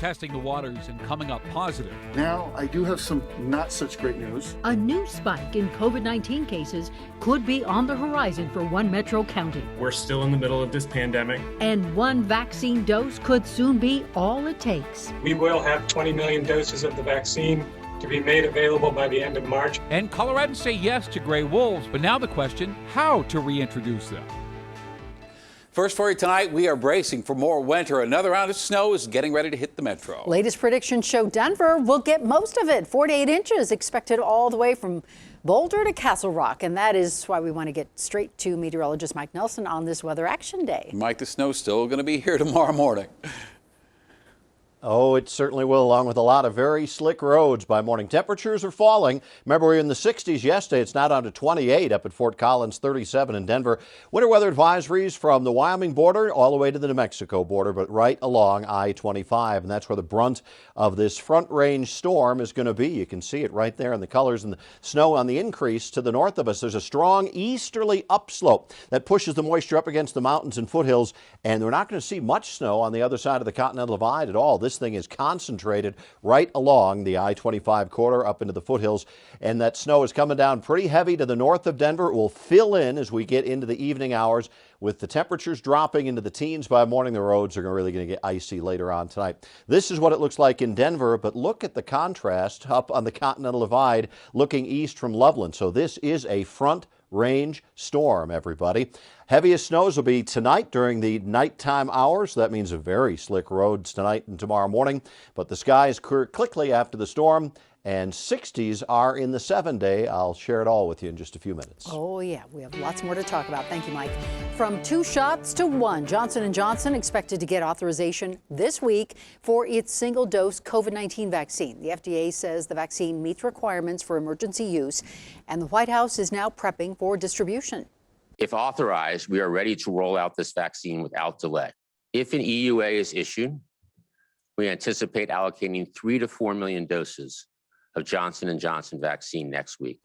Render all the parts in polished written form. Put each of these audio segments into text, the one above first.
testing the waters and coming up positive. Now, I do have some not such great news. A new spike in COVID-19 cases could be on the horizon for one metro county. We're still in the middle of this pandemic. And one vaccine dose could soon be all it takes. We will have 20 million doses of the vaccine to be made available by the end of March. And Coloradans say yes to gray wolves, but now the question, how to reintroduce them? First for you tonight, we are bracing for more winter. Another round of snow is getting ready to hit the metro. Latest predictions show Denver will get most of it. 4 to 8 inches expected all the way from Boulder to Castle Rock. And that is why we want to get straight to meteorologist Mike Nelson on this Weather Action Day. Mike, the snow's still going to be here tomorrow morning. Oh, it certainly will, along with a lot of very slick roads by morning. Temperatures are falling. Remember, we were in the 60s yesterday. It's now down to 28 up at Fort Collins, 37 in Denver. Winter weather advisories from the Wyoming border all the way to the New Mexico border, but right along I-25. And that's where the brunt of this front range storm is going to be. You can see it right there in the colors and the snow on the increase to the north of us. There's a strong easterly upslope that pushes the moisture up against the mountains and foothills. And we're not going to see much snow on the other side of the Continental Divide at all. This thing is concentrated right along the I-25 corridor up into the foothills, and that snow is coming down pretty heavy to the north of Denver. It will fill in as we get into the evening hours. With the temperatures dropping into the teens by morning, the roads are really going to get icy later on tonight. This is what it looks like in Denver, but look at the contrast up on the Continental Divide looking east from Loveland. So this is a front range storm, everybody. Heaviest snows will be tonight during the nighttime hours. That means a very slick roads tonight and tomorrow morning. But the skies clear quickly after the storm, and 60s are in the 7-day. I'll share it all with you in just a few minutes. Oh, yeah. We have lots more to talk about. Thank you, Mike. From 2 shots to 1, Johnson & Johnson expected to get authorization this week for its single-dose COVID-19 vaccine. The FDA says the vaccine meets requirements for emergency use, and the White House is now prepping for distribution. If authorized, we are ready to roll out this vaccine without delay. If an EUA is issued, we anticipate allocating 3 to 4 million doses of Johnson & Johnson vaccine next week.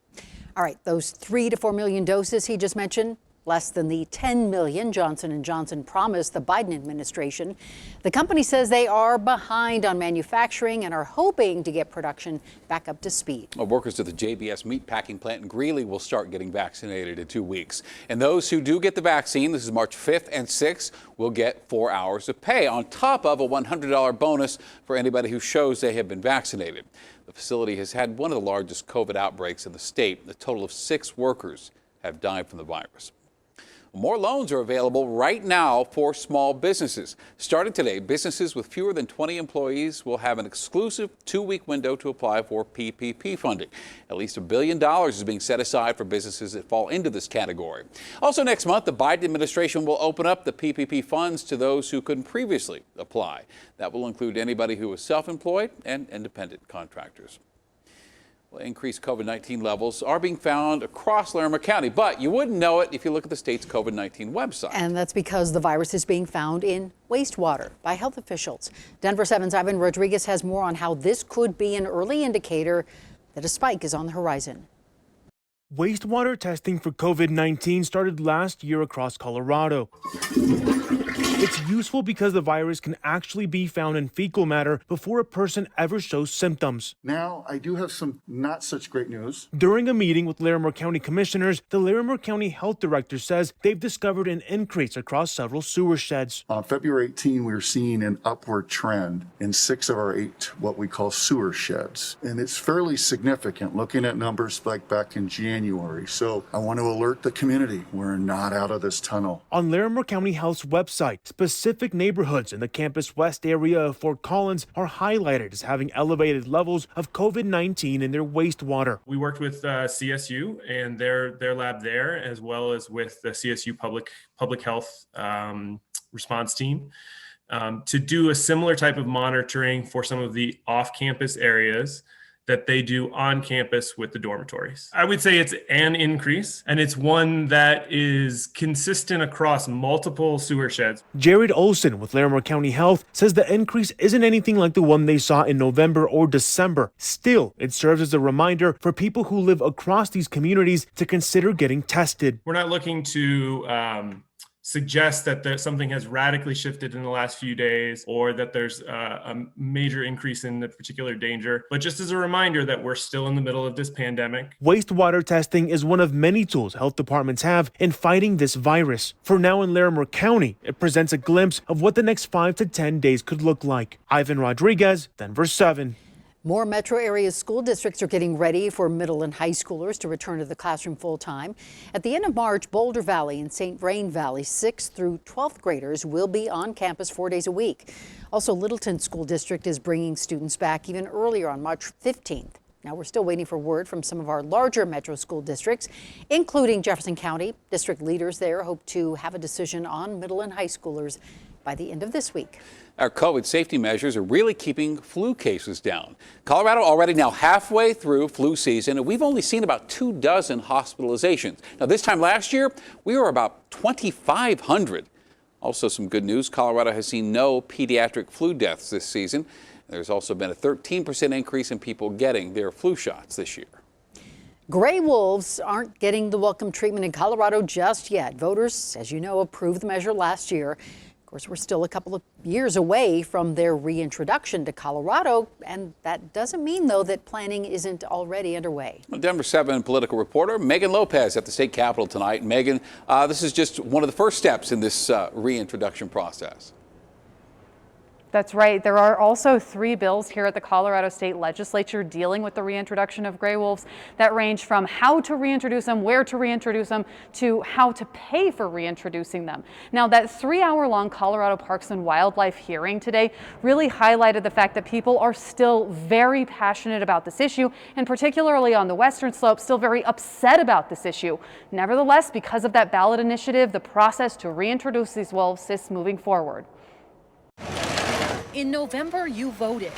All right, those 3 to 4 million doses he just mentioned, less than the 10 million Johnson & Johnson promised the Biden administration. The company says they are behind on manufacturing and are hoping to get production back up to speed. Well, workers at the JBS meatpacking plant in Greeley will start getting vaccinated in 2 weeks. And those who do get the vaccine, this is March 5th and 6th, will get 4 hours of pay on top of a $100 bonus for anybody who shows they have been vaccinated. The facility has had one of the largest COVID outbreaks in the state. A total of 6 workers have died from the virus. More loans are available right now for small businesses. Starting today, businesses with fewer than 20 employees will have an exclusive 2-week window to apply for PPP funding. At least $1 billion is being set aside for businesses that fall into this category. Also next month, the Biden administration will open up the PPP funds to those who couldn't previously apply. That will include anybody who is self-employed and independent contractors. Increased COVID-19 levels are being found across Larimer County, but you wouldn't know it if you look at the state's COVID-19 website. And that's because the virus is being found in wastewater by health officials. Denver7's Ivan Rodriguez has more on how this could be an early indicator that a spike is on the horizon. Wastewater testing for COVID-19 started last year across Colorado. It's useful because the virus can actually be found in fecal matter before a person ever shows symptoms. Now, I do have some not such great news. During a meeting with Larimer County commissioners, the Larimer County health director says they've discovered an increase across several sewer sheds. On February 18, we were seeing an upward trend in 6 of our 8 what we call sewer sheds. And it's fairly significant looking at numbers like back in January. So I want to alert the community, we're not out of this tunnel. On Larimer County Health's website, specific neighborhoods in the Campus West area of Fort Collins are highlighted as having elevated levels of COVID-19 in their wastewater. We worked with CSU and their lab there, as well as with the CSU public health response team to do a similar type of monitoring for some of the off-campus areas that they do on campus with the dormitories. I would say it's an increase, and it's one that is consistent across multiple sewer sheds. Jared Olson with Larimer County Health says the increase isn't anything like the one they saw in November or December. Still, it serves as a reminder for people who live across these communities to consider getting tested. We're not looking to suggest that something has radically shifted in the last few days or that there's a major increase in the particular danger. But just as a reminder that we're still in the middle of this pandemic. Wastewater testing is one of many tools health departments have in fighting this virus. For now in Larimer County, it presents a glimpse of what the next 5 to 10 days could look like. Ivan Rodriguez, Denver7. More metro area school districts are getting ready for middle and high schoolers to return to the classroom full time. At the end of March, Boulder Valley and St. Vrain Valley 6th through 12th graders will be on campus 4 days a week. Also, Littleton School District is bringing students back even earlier on March 15th. Now, we're still waiting for word from some of our larger metro school districts, including Jefferson County. District leaders there hope to have a decision on middle and high schoolers by the end of this week. Our COVID safety measures are really keeping flu cases down. Colorado already now halfway through flu season, and we've only seen about 24 hospitalizations. Now, this time last year, we were about 2,500. Also, some good news, Colorado has seen no pediatric flu deaths this season. There's also been a 13% increase in people getting their flu shots this year. Gray wolves aren't getting the welcome treatment in Colorado just yet. Voters, as you know, approved the measure last year. Of course, we're still a couple of years away from their reintroduction to Colorado, and that doesn't mean, though, that planning isn't already underway. Denver7 political reporter Megan Lopez at the state capitol tonight. Megan, this is just one of the first steps in this reintroduction process. That's right. There are also 3 bills here at the Colorado State Legislature dealing with the reintroduction of gray wolves that range from how to reintroduce them, where to reintroduce them, to how to pay for reintroducing them. Now, that 3-hour-long Colorado Parks and Wildlife hearing today really highlighted the fact that people are still very passionate about this issue, and particularly on the western slope, still very upset about this issue. Nevertheless, because of that ballot initiative, the process to reintroduce these wolves is moving forward. In November, you voted.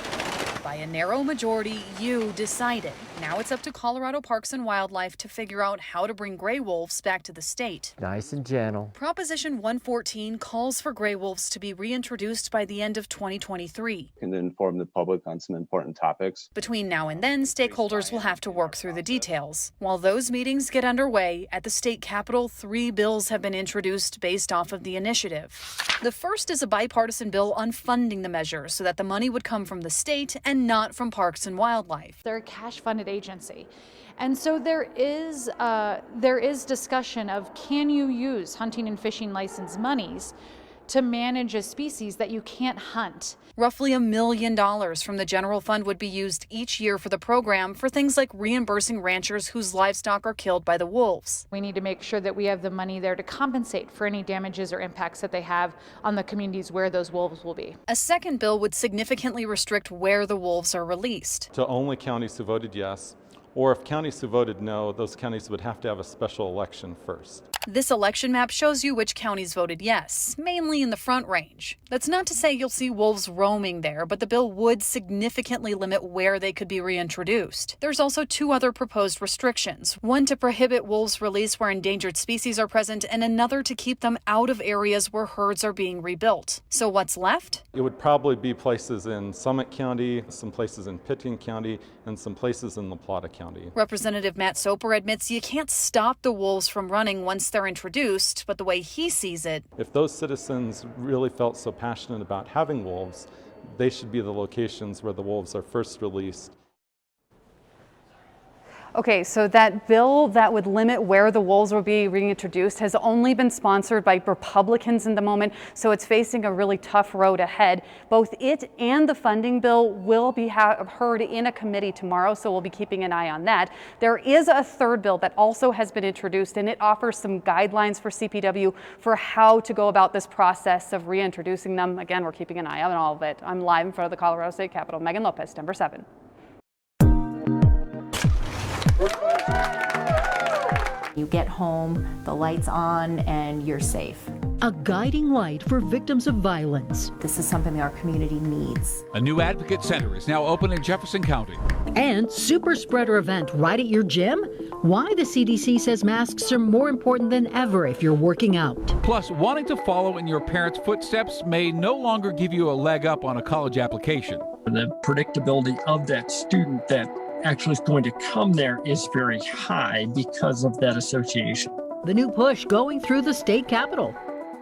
By a narrow majority, you decided. Now it's up to Colorado Parks and Wildlife to figure out how to bring gray wolves back to the state. Nice and gentle. Proposition 114 calls for gray wolves to be reintroduced by the end of 2023. And inform the public on some important topics. Between now and then, stakeholders will have to work through the details. While those meetings get underway, at the state capitol, 3 bills have been introduced based off of the initiative. The first is a bipartisan bill on funding the measure so that the money would come from the state and not from Parks and Wildlife. They're a cash-funded agency. And so there is discussion of, can you use hunting and fishing license monies to manage a species that you can't hunt? Roughly $1 million from the general fund would be used each year for the program for things like reimbursing ranchers whose livestock are killed by the wolves. We need to make sure that we have the money there to compensate for any damages or impacts that they have on the communities where those wolves will be. A second bill would significantly restrict where the wolves are released. To only counties who voted yes, or if counties who voted no, those counties would have to have a special election first. This election map shows you which counties voted yes, mainly in the Front Range. That's not to say you'll see wolves roaming there, but the bill would significantly limit where they could be reintroduced. There's also 2 other proposed restrictions, one to prohibit wolves released where endangered species are present, and another to keep them out of areas where herds are being rebuilt. So what's left? It would probably be places in Summit County, some places in Pitkin County, and some places in La Plata County. Representative Matt Soper admits you can't stop the wolves from running once they're introduced, but the way he sees it, if those citizens really felt so passionate about having wolves, they should be the locations where the wolves are first released. Okay, so that bill that would limit where the wolves will be reintroduced has only been sponsored by Republicans in the moment, so it's facing a really tough road ahead. Both it and the funding bill will be heard in a committee tomorrow, so we'll be keeping an eye on that. There is a third bill that also has been introduced, and it offers some guidelines for CPW for how to go about this process of reintroducing them. Again, we're keeping an eye on all of it. I'm live in front of the Colorado State Capitol. Megan Lopez, Denver7. You get home, the light's on, and you're safe. A guiding light for victims of violence. This is something our community needs. A new advocate center is now open in Jefferson County. And super spreader event right at your gym? Why the CDC says masks are more important than ever if you're working out. Plus, wanting to follow in your parents' footsteps may no longer give you a leg up on a college application. The predictability of that student that actually is going to come there is very high because of that association. The new push going through the state capitol.